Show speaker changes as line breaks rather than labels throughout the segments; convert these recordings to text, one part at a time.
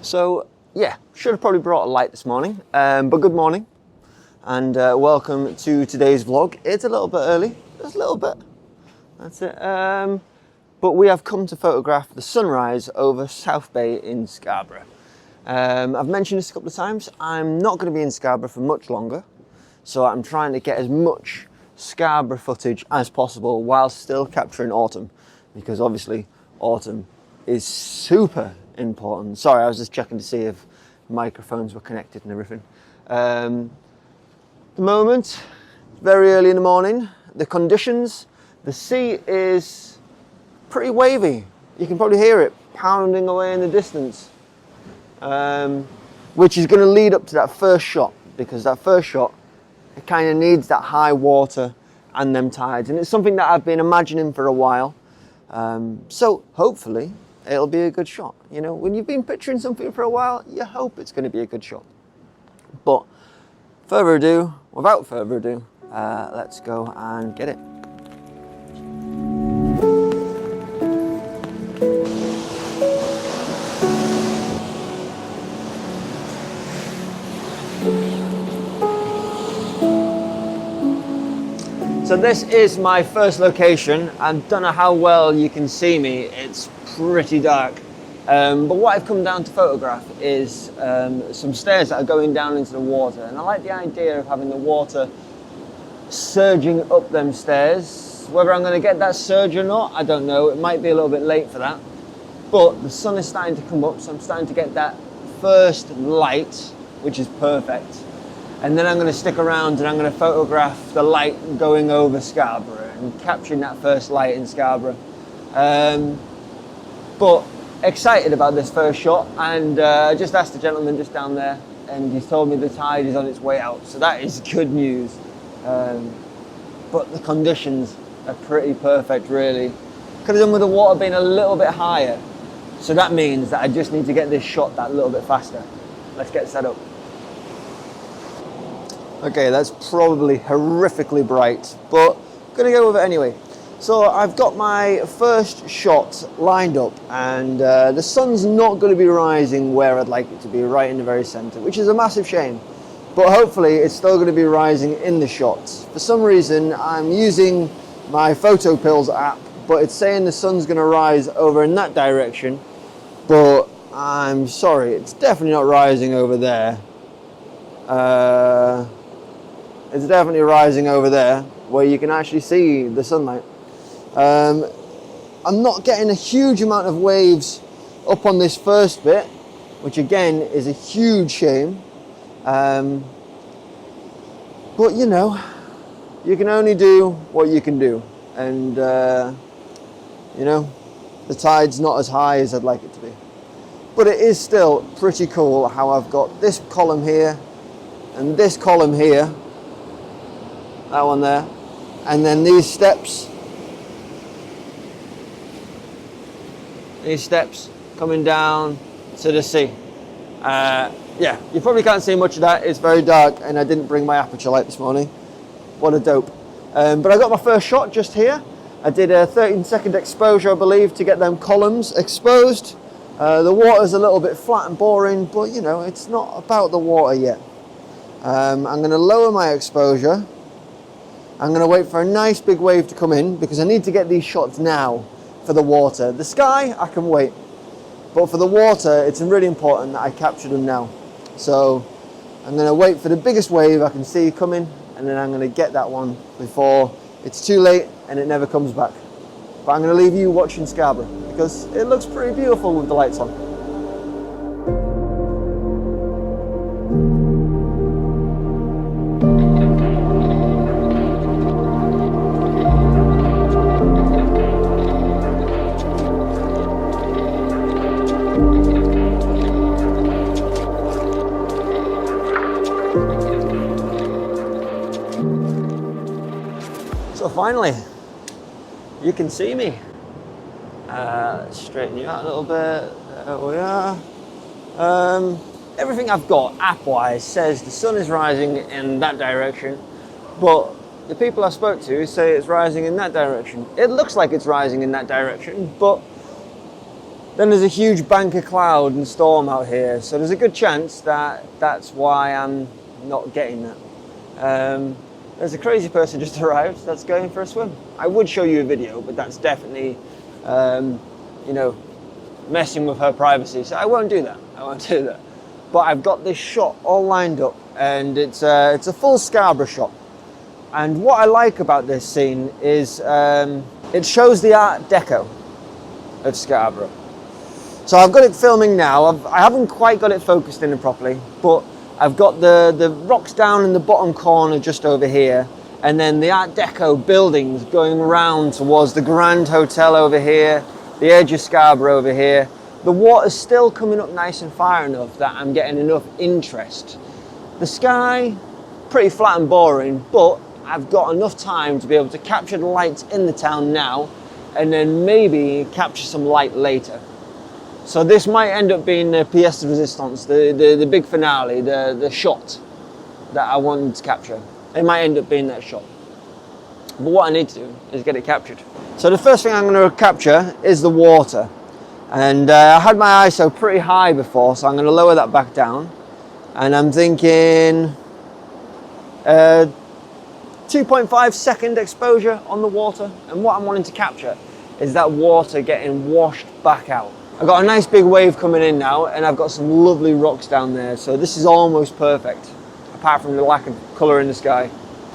So yeah, should have probably brought a light this morning, but good morning and welcome to today's vlog. It's a little bit early, just a little bit, that's it. But we have come to photograph the sunrise over South Bay in Scarborough. I've mentioned this a couple of times, I'm not going to be in Scarborough for much longer, so I'm trying to get as much Scarborough footage as possible while still capturing autumn, because obviously autumn is super important. Sorry, I was just checking to see if microphones were connected and everything. The moment, very early in the morning, the conditions, the sea is pretty wavy. You can probably hear it pounding away in the distance, which is going to lead up to that first shot, because that first shot, it kind of needs that high water and them tides, and it's something that I've been imagining for a while. So hopefully it'll be a good shot. You know, when you've been picturing something for a while, you hope it's going to be a good shot. But without further ado, let's go and get it. So this is my first location. I don't know how well you can see me, it's pretty dark. But what I've come down to photograph is some stairs that are going down into the water. And I like the idea of having the water surging up them stairs. Whether I'm going to get that surge or not, I don't know. It might be a little bit late for that. But the sun is starting to come up, so I'm starting to get that first light, which is perfect. And then I'm going to stick around and I'm going to photograph the light going over Scarborough and capturing that first light in Scarborough. But excited about this first shot, and I just asked the gentleman just down there and he's told me the tide is on its way out, so that is good news. But the conditions are pretty perfect really. Could have done with the water being a little bit higher, so that means that I just need to get this shot that little bit faster. Let's get set up. Okay, that's probably horrifically bright, but I'm gonna go with it anyway. So I've got my first shot lined up, and the sun's not going to be rising where I'd like it to be, right in the very center, which is a massive shame. But hopefully it's still going to be rising in the shots. For some reason, I'm using my Photo Pills app, but it's saying the sun's going to rise over in that direction. But I'm sorry, it's definitely not rising over there. It's definitely rising over there, where you can actually see the sunlight. I'm not getting a huge amount of waves up on this first bit, which again is a huge shame. But you know, you can only do what you can do. And you know, the tide's not as high as I'd like it to be. But it is still pretty cool how I've got this column here and this column here, that one there, and then these steps coming down to the sea. Yeah, you probably can't see much of that, it's very dark, and I didn't bring my aperture light this morning. What a dope. But I got my first shot just here. I did a 13-second exposure, I believe, to get them columns exposed. The water's a little bit flat and boring, but you know, it's not about the water yet. I'm going to lower my exposure. I'm going to wait for a nice big wave to come in, because I need to get these shots now for the water. The sky, I can wait. But for the water, it's really important that I capture them now. So I'm going to wait for the biggest wave I can see coming, and then I'm going to get that one before it's too late and it never comes back. But I'm going to leave you watching Scarborough, because it looks pretty beautiful with the lights on. So finally, you can see me. Let's straighten you out a little bit. There we are. Everything I've got app-wise says the sun is rising in that direction, but the people I spoke to say it's rising in that direction. It looks like it's rising in that direction, but Then there's a huge bank of cloud and storm out here, so there's a good chance that that's why I'm not getting that. There's a crazy person just arrived that's going for a swim. I would show you a video, but that's definitely, you know, messing with her privacy, so I won't do that. I won't do that. But I've got this shot all lined up, and it's a full Scarborough shot. And what I like about this scene is it shows the Art Deco of Scarborough. So I've got it filming now. I haven't quite got it focused in properly, but I've got the rocks down in the bottom corner just over here, and then the Art Deco buildings going around towards the Grand Hotel over here, the edge of Scarborough over here. The water's still coming up nice and far enough that I'm getting enough interest. The sky, pretty flat and boring, but I've got enough time to be able to capture the lights in the town now, and then maybe capture some light later. So this might end up being the pièce de résistance, the big finale, the shot that I wanted to capture. It might end up being that shot. But what I need to do is get it captured. So the first thing I'm going to capture is the water. And I had my ISO pretty high before, so I'm going to lower that back down. And I'm thinking 2.5 second exposure on the water. And what I'm wanting to capture is that water getting washed back out. I've got a nice big wave coming in now, and I've got some lovely rocks down there, so this is almost perfect, apart from the lack of colour in the sky.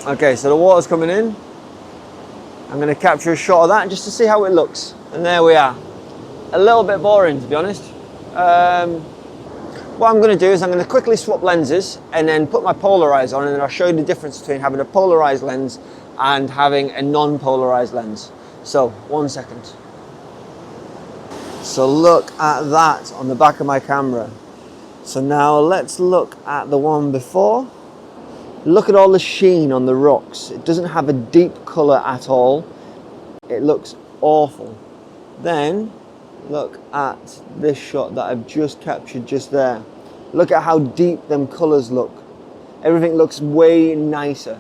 Okay, so the water's coming in. I'm going to capture a shot of that just to see how it looks. And there we are. A little bit boring, to be honest. What I'm going to do is I'm going to quickly swap lenses and then put my Polarized on, and then I'll show you the difference between having a polarized lens and having a non-polarized lens. So, 1 second. So look at that on the back of my camera. So now let's look at the one before. Look at all the sheen on the rocks. It doesn't have a deep colour at all. It looks awful. Then look at this shot that I've just captured just there. Look at how deep them colours look. Everything looks way nicer,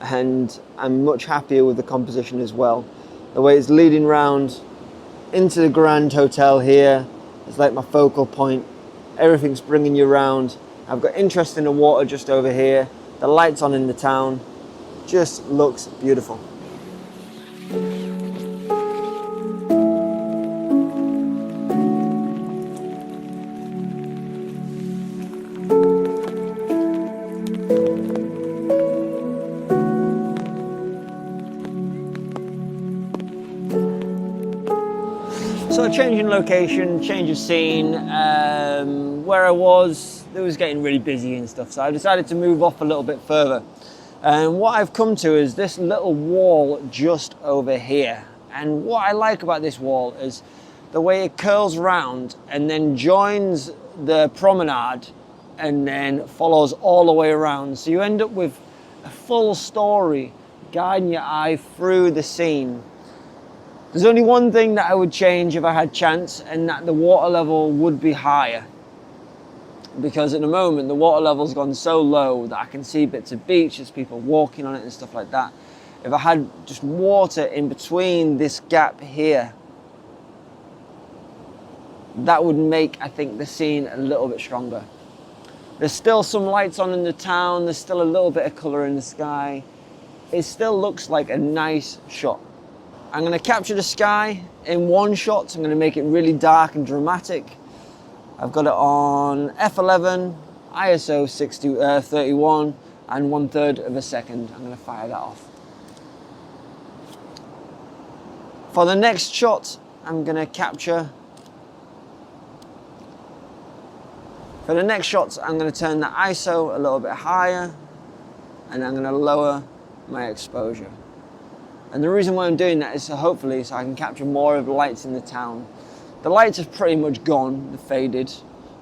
and I'm much happier with the composition as well. The way it's leading round into the Grand Hotel here, it's like my focal point. Everything's bringing you around. I've got interest in the water just over here. The lights on in the town. Just looks beautiful. So change in location, change of scene. Where I was, it was getting really busy and stuff, so I decided to move off a little bit further. And what I've come to is this little wall just over here. And what I like about this wall is the way it curls around and then joins the promenade and then follows all the way around. So you end up with a full story guiding your eye through the scene. There's only one thing that I would change if I had chance, and that the water level would be higher. Because at the moment the water level's gone so low that I can see bits of beach, there's people walking on it and stuff like that. If I had just water in between this gap here, that would make, I think, the scene a little bit stronger. There's still some lights on in the town, there's still a little bit of colour in the sky. It still looks like a nice shot. I'm going to capture the sky in one shot, so I'm going to make it really dark and dramatic. I've got it on f11, ISO 31 and 1/3 of a second. I'm going to fire that off. For the next shot, I'm going to capture. For the next shots, I'm going to turn the ISO a little bit higher, and I'm going to lower my exposure. And the reason why I'm doing that is so hopefully so I can capture more of the lights in the town. The lights have pretty much gone, they're faded,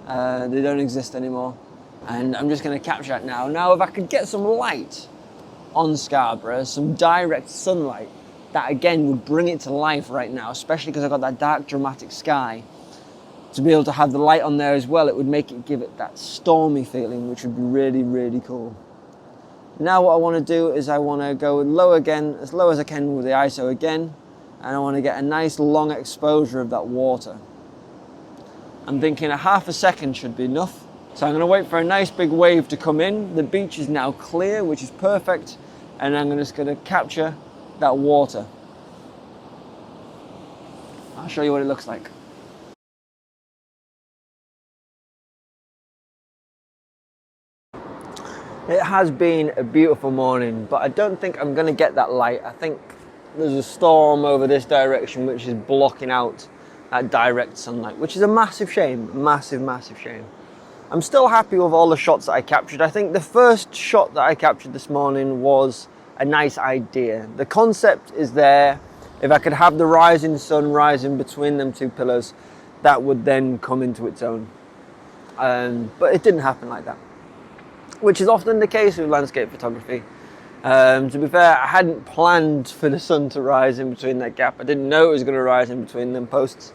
they don't exist anymore. And I'm just going to capture that now. Now if I could get some light on Scarborough, some direct sunlight, that again would bring it to life right now, especially because I've got that dark dramatic sky. To be able to have the light on there as well, it would make it give it that stormy feeling, which would be really, really cool. Now what I want to do is I want to go low again, as low as I can with the ISO again, and I want to get a nice long exposure of that water. I'm thinking a half a second should be enough. So I'm going to wait for a nice big wave to come in. The beach is now clear, which is perfect. And I'm just going to capture that water. I'll show you what it looks like. It has been a beautiful morning, but I don't think I'm going to get that light. I think there's a storm over this direction which is blocking out that direct sunlight, which is a massive shame, massive, massive shame. I'm still happy with all the shots that I captured. I think the first shot that I captured this morning was a nice idea. The concept is there. If I could have the rising sun rising between them two pillars, that would then come into its own. But it didn't happen like that, which is often the case with landscape photography. To be fair, I hadn't planned for the sun to rise in between that gap. I didn't know it was going to rise in between them posts.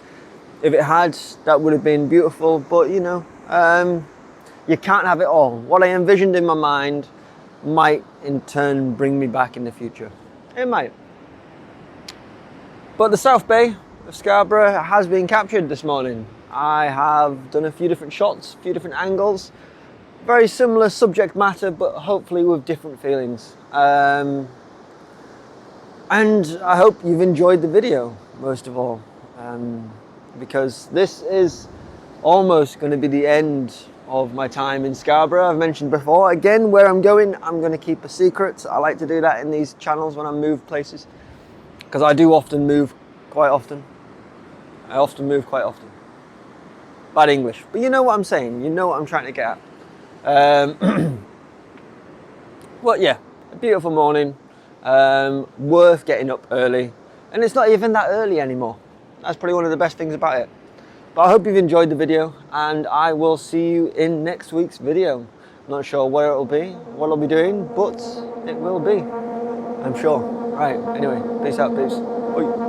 If it had, that would have been beautiful, but you know, you can't have it all. What I envisioned in my mind might in turn bring me back in the future. It might. But the South Bay of Scarborough has been captured this morning. I have done a few different shots, a few different angles. Very similar subject matter, but hopefully with different feelings. And I hope you've enjoyed the video, most of all. Because this is almost going to be the end of my time in Scarborough. I've mentioned before, again, where I'm going to keep a secret. I like to do that in these channels when I move places, because I do often move quite often. I often move quite often. Bad English, but you know what I'm saying. You know what I'm trying to get at. Well, yeah, a beautiful morning. Worth getting up early, and it's not even that early anymore. That's probably one of the best things about it. But I hope you've enjoyed the video, and I will see you in next week's video. I'm not sure where it'll be, what I'll be doing, but it will be, I'm sure. Right, anyway, peace out, peeps. Bye.